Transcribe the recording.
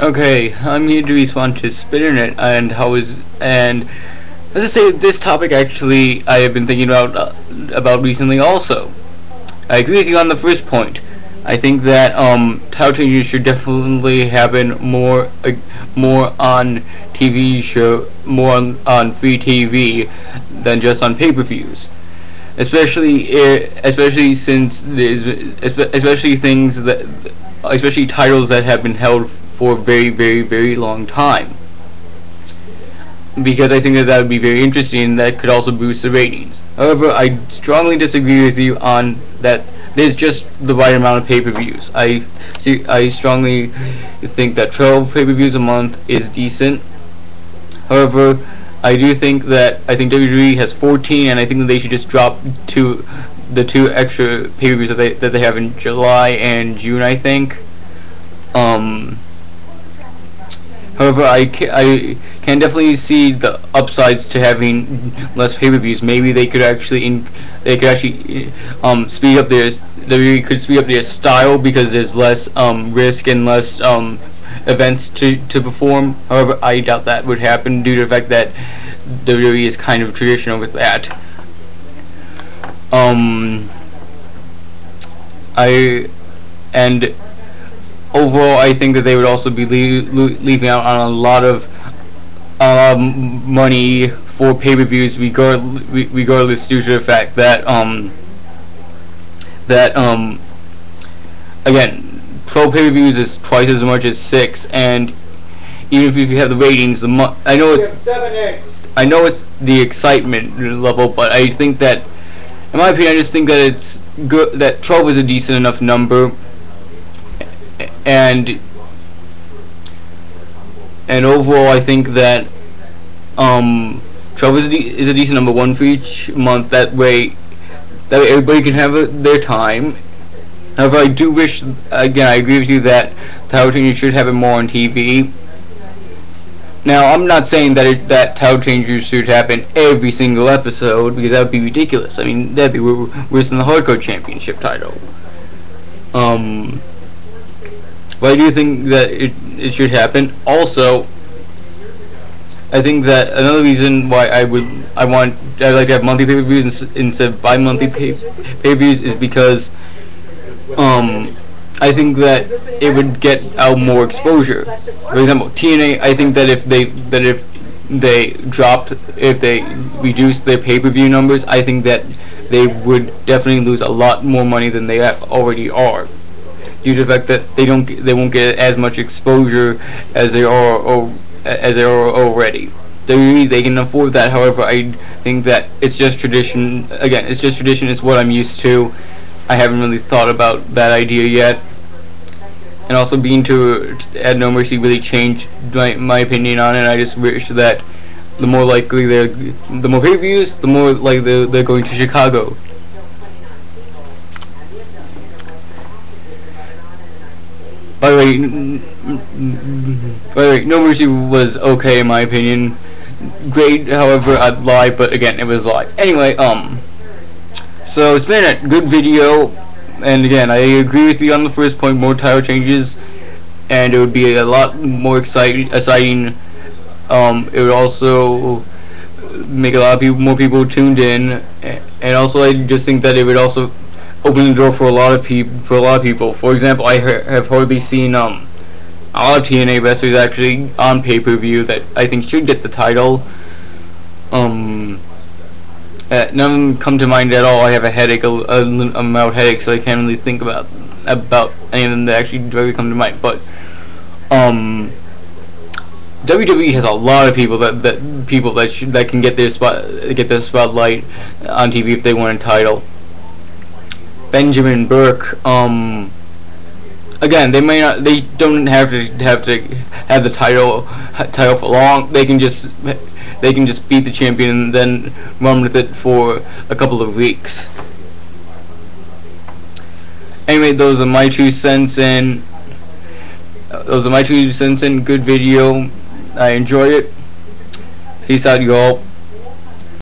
Okay, I'm here to respond to Spinnernet and let's just say this topic actually I have been thinking about recently also. I agree with you on the first point. I think that title changes should definitely happen more on more on free TV than just on pay-per-views. Especially since there's especially titles that have been held for a very, very, very long time. Because I think that would be very interesting, and that could also boost the ratings. However, I strongly disagree with you on that. There's just the right amount of pay-per-views. I strongly think that 12 pay-per-views a month is decent. However, I think WWE has 14, and I think that they should just drop the two extra pay-per-views that they have in July and June, I think. However, I can definitely see the upsides to having less pay-per-views. Maybe they could actually speed up their style because there's less risk and less events to perform. However, I doubt that would happen due to the fact that WWE is kind of traditional with that. Overall, I think that they would also be leaving out on a lot of money for pay-per-views, regardless due to the fact that again, 12 pay-per-views is twice as much as 6, and even if you have the ratings, I know it's the excitement level, but I think that, in my opinion, I just think that it's good that 12 is a decent enough number. And overall, I think that 12 is a decent number, one for each month. That way everybody can have their time. However, I do wish, again, I agree with you that title changes should have it more on TV. Now, I'm not saying that title changes should happen every single episode, because that would be ridiculous. I mean, that'd be worse than the Hardcore Championship title. But I do think that it should happen. Also, I think that another reason why I'd like to have monthly pay-per-views instead of bi-monthly pay-per-views is because I think that it would get out more exposure. For example, TNA, I think that if they reduced their pay-per-view numbers, I think that they would definitely lose a lot more money than they already are, due to the fact that they won't get as much exposure as they are already. They can afford that. However, I think that it's just tradition. Again, it's just tradition. It's what I'm used to. I haven't really thought about that idea yet. And also, being to add No Mercy really changed my opinion on it. I just wish that the more pay-per-views, the more likely they're going to Chicago. By the way, No Mercy was okay in my opinion. Great, however, I'd lie, but again, it was live. Anyway, so it's been a good video, and again, I agree with you on the first point, more title changes, and it would be a lot more exciting. It would also make a lot of more people tuned in, and also I just think that it would also open the door for a lot of people. For example, I have hardly seen a lot of TNA wrestlers actually on pay-per-view that I think should get the title. None of them come to mind at all. I have a headache, a mild headache, so I can't really think about any of them that actually directly come to mind. But WWE has a lot of people that can get their spotlight on TV if they want a title. Benjamin Burke, again, they don't have to have the title for long. They can just beat the champion and then run with it for a couple of weeks. Anyway, those are my 2 cents in. Good video. I enjoyed it. Peace out, y'all.